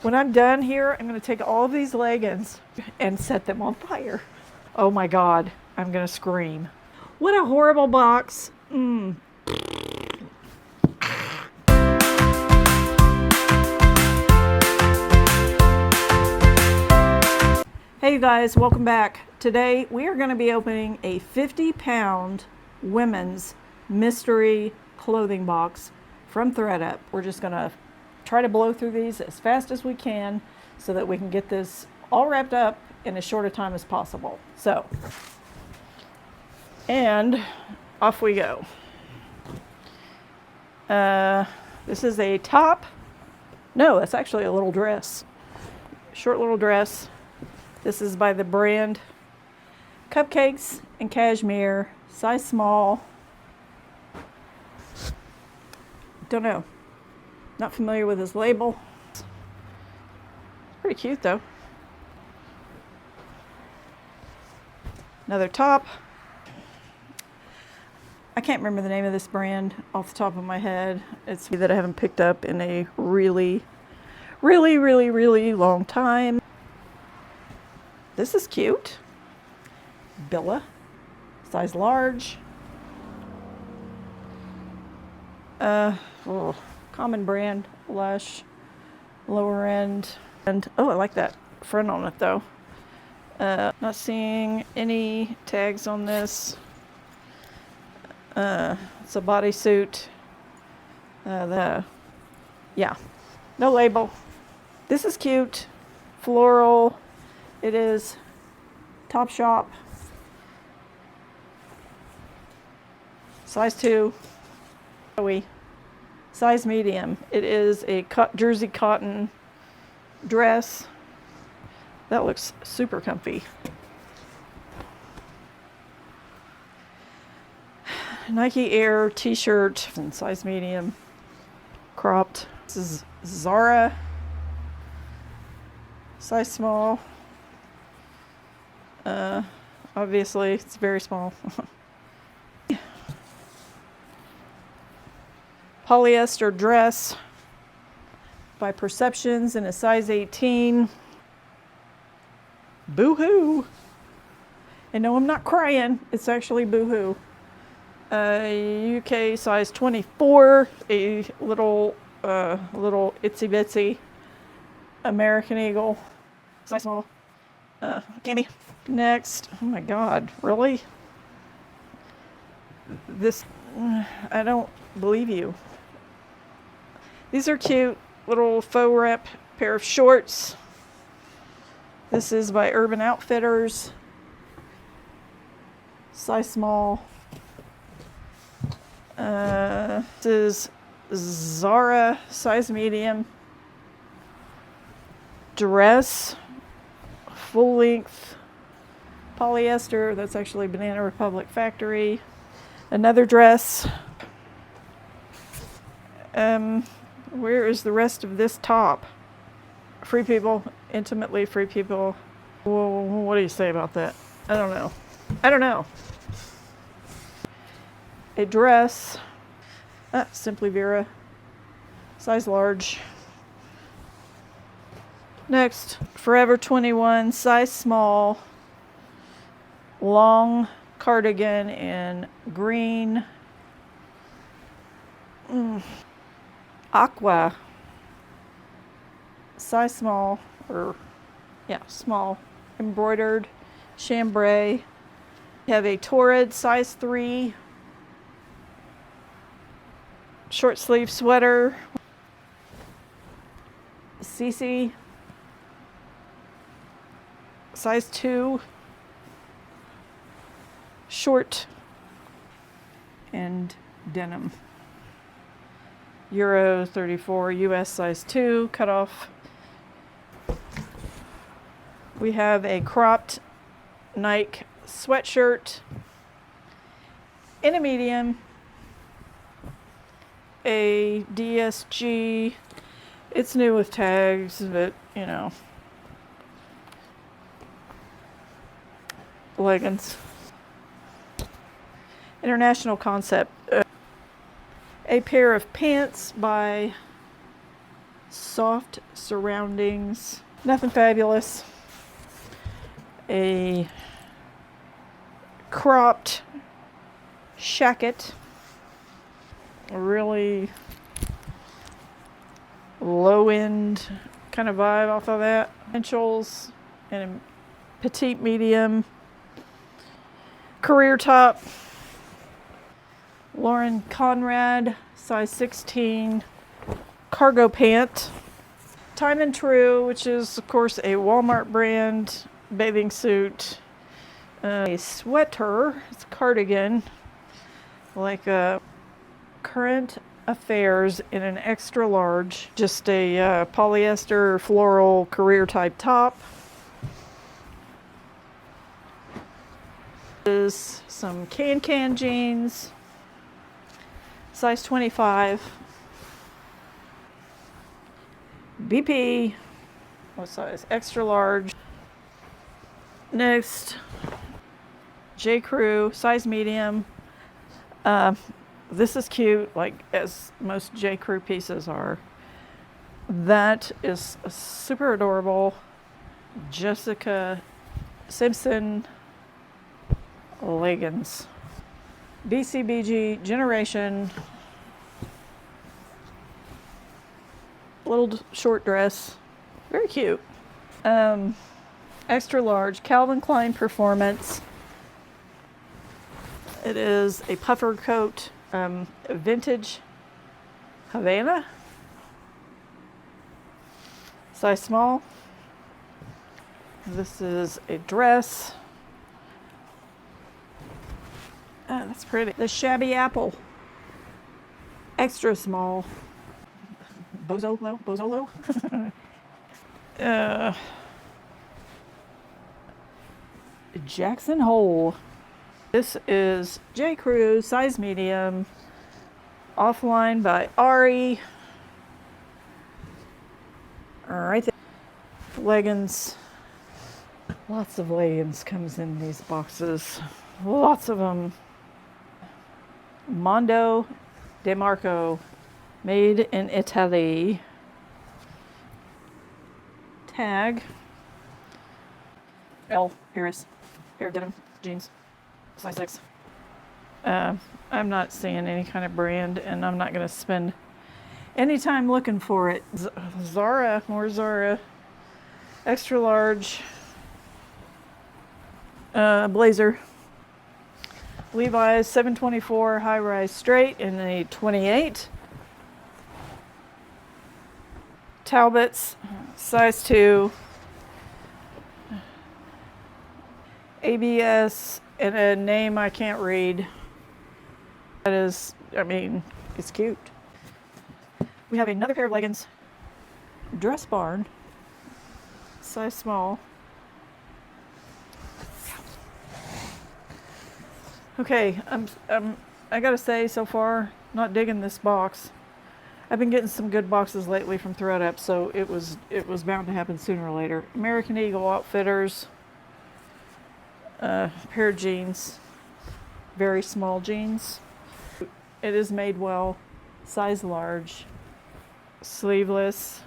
When I'm done here, I'm going to take all of these leggings and set them on fire. Oh my God, I'm going to scream. What a horrible box. Hey you guys, welcome back. Today we are going to be opening a 50-pound women's mystery clothing box from ThredUP. We're just going to try to blow through these as fast as we can so that we can get this all wrapped up in as short a time as possible. So, and off we go. This is a top. No, it's actually a little dress. Short little dress. This is by the brand Cupcakes and Cashmere, size small. Don't know. Not familiar with his label. Pretty cute though. Another top. I can't remember the name of this brand off the top of my head. It's that I haven't picked up in a really long time. This is cute. Billa, size large. Common brand, Lush, lower end. And oh, I like that front on it though. Not seeing any tags on this. It's a bodysuit. Yeah, no label. This is cute, floral. It is Topshop, size 2, size medium. It is a jersey cotton dress. That looks super comfy. Nike Air t-shirt in size medium, cropped. This is Zara, size small. Obviously it's very small. Polyester dress by Perceptions in a size 18. Boo-hoo. And no, I'm not crying. It's actually boo-hoo. UK size 24. A little itsy bitsy American Eagle. Size small. Candy. Next. Oh my God, really? This, I don't believe you. These are cute little faux rep pair of shorts. This is by Urban Outfitters. Size small. This is Zara, size medium. Dress, full length, polyester. That's actually Banana Republic factory. Another dress. Where is the rest of this top? Free People, intimately Free People. Whoa, what do you say about that? I don't know. A dress. Simply Vera, size large. Next, Forever 21, size small. Long cardigan in green. Aqua, size small, small, embroidered chambray. We have a Torrid, size 3, short sleeve sweater. Cece, size 2, short and denim. Euro 34, US size 2, cut off. We have a cropped Nike sweatshirt in a medium, a DSG. It's new with tags, but you know. Leggings. International Concept. A pair of pants by soft surroundings, nothing fabulous. A cropped shacket, a really low-end kind of vibe off of that. Essentials and a petite medium. Career top. Lauren Conrad, size 16. Cargo pant. Time and True, which is of course a Walmart brand bathing suit. A sweater, it's a cardigan, like a Current Affairs in an extra large. Just a polyester floral career type top. Is some can jeans, size 25. BP, what size? Extra large. Next, J. Crew, size medium. This is cute, like as most J. Crew pieces are. That is super adorable. Jessica Simpson leggings. BCBG Generation. Little short dress. Very cute. Extra large Calvin Klein Performance. It is a puffer coat, vintage Havana. Size small. This is a dress. Oh, that's pretty. The Shabby Apple. Extra small. Bozolo. Jackson Hole. This is J. Crew, size medium. Offline by Ari. Alright there. Leggings. Lots of leggings comes in these boxes. Lots of them. Mondo DeMarco. Made in Italy. Tag. L. Harris. Pair of denim jeans. Size 6. I'm not seeing any kind of brand, and I'm not going to spend any time looking for it. Zara. More Zara. Extra large. Blazer. Levi's 724 high-rise straight in a 28. Talbots, size 2. ABS, and a name I can't read. That is, I mean, it's cute. We have another pair of leggings. Dress Barn, size small. Okay, I gotta say, so far, not digging this box. I've been getting some good boxes lately from ThredUP, so it was bound to happen sooner or later. American Eagle Outfitters, pair of jeans, very small jeans. It is made well, size large, sleeveless,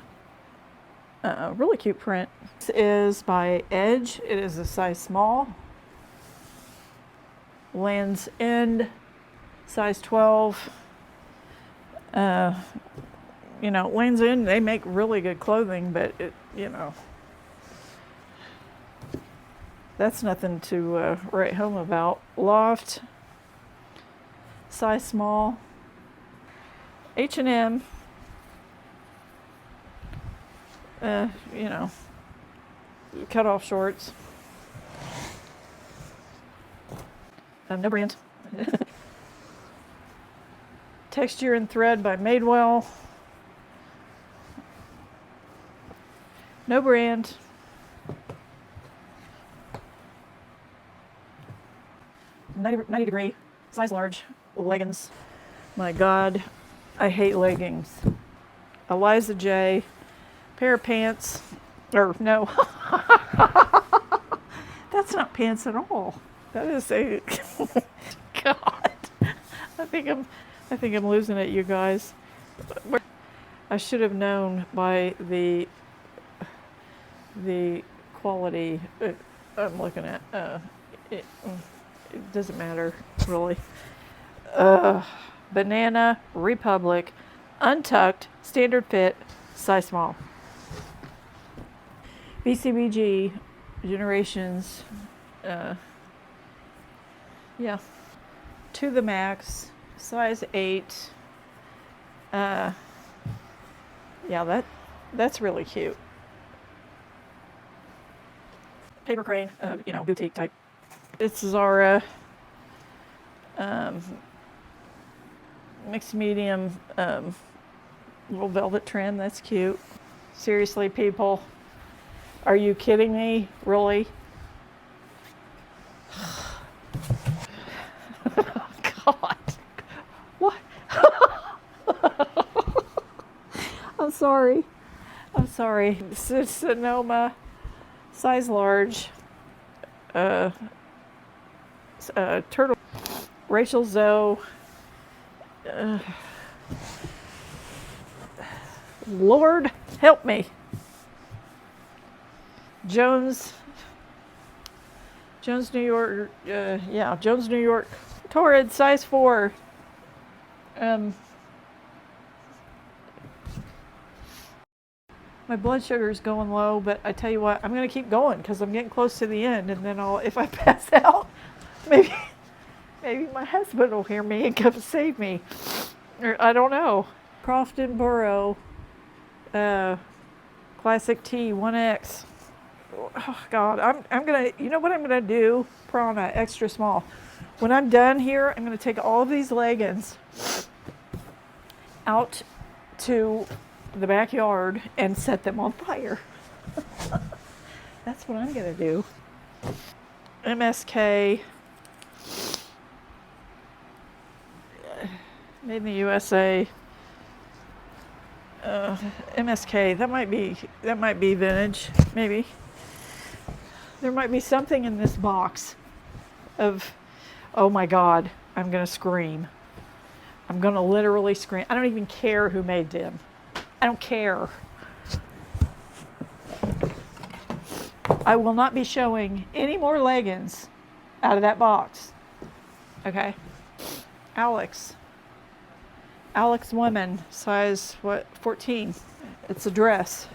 really cute print. This is by Edge. It is a size small. Land's End, size 12. You know, Land's End, they make really good clothing, but it, you know, that's nothing to write home about. Loft, size small. H&M, you know, cut off shorts. No brand. Texture and Thread by Madewell. No brand. $90 degree, size large, leggings. My God, I hate leggings. Eliza J. Pair of pants. Or no. That's not pants at all. That is a God. I think I'm losing it, you guys. I should have known by the quality I'm looking at. It doesn't matter, really. Banana Republic, untucked, standard fit, size small. BCBG, generations, yeah, to the max, size 8. Yeah, that's really cute. Paper crane, boutique type. It's Zara, mixed medium, little velvet trim. That's cute. Seriously, people, are you kidding me? Really? God, what? I'm sorry. Sonoma, size large. Turtle. Rachel Zoe. Lord help me. Jones, New York. Jones, New York. Torrid, size 4. My blood sugar is going low, but I tell you what, I'm going to keep going because I'm getting close to the end, and then if I pass out, maybe my husband will hear me and come save me. Or I don't know. Crofton Borough, Classic T 1X. Oh God, I'm gonna. You know what I'm gonna do? Prana, extra small. When I'm done here, I'm gonna take all of these leggings out to the backyard and set them on fire. That's what I'm gonna do. MSK, made in the USA. MSK, that might be vintage, maybe. There might be something in this box of, oh my God, I'm gonna scream. I'm gonna literally scream. I don't even care who made them. I don't care. I will not be showing any more leggings out of that box. Okay. Alex woman, size 14. It's a dress.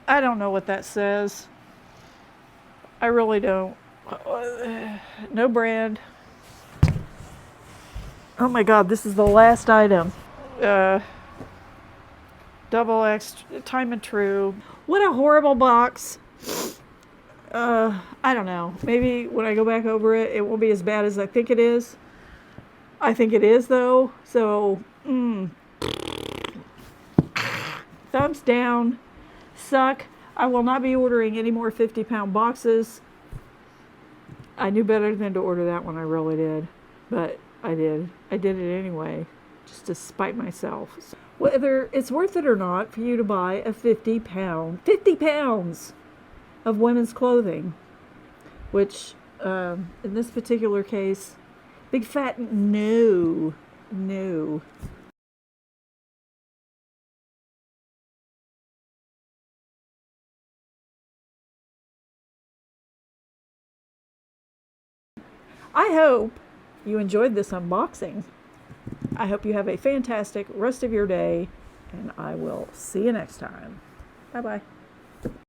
I don't know what that says. I really don't. No brand. Oh my God, this is the last item. Double X, time and true. What a horrible box. I don't know. Maybe when I go back over it, it won't be as bad as I think it is. I think it is though. So, thumbs down. Suck. I will not be ordering any more 50-pound boxes. I knew better than to order that one. I really did. But I did. I did it anyway, just to spite myself. Whether it's worth it or not for you to buy a 50 pounds of women's clothing, which in this particular case, big fat no. I hope you enjoyed this unboxing. I hope you have a fantastic rest of your day, and I will see you next time. Bye-bye.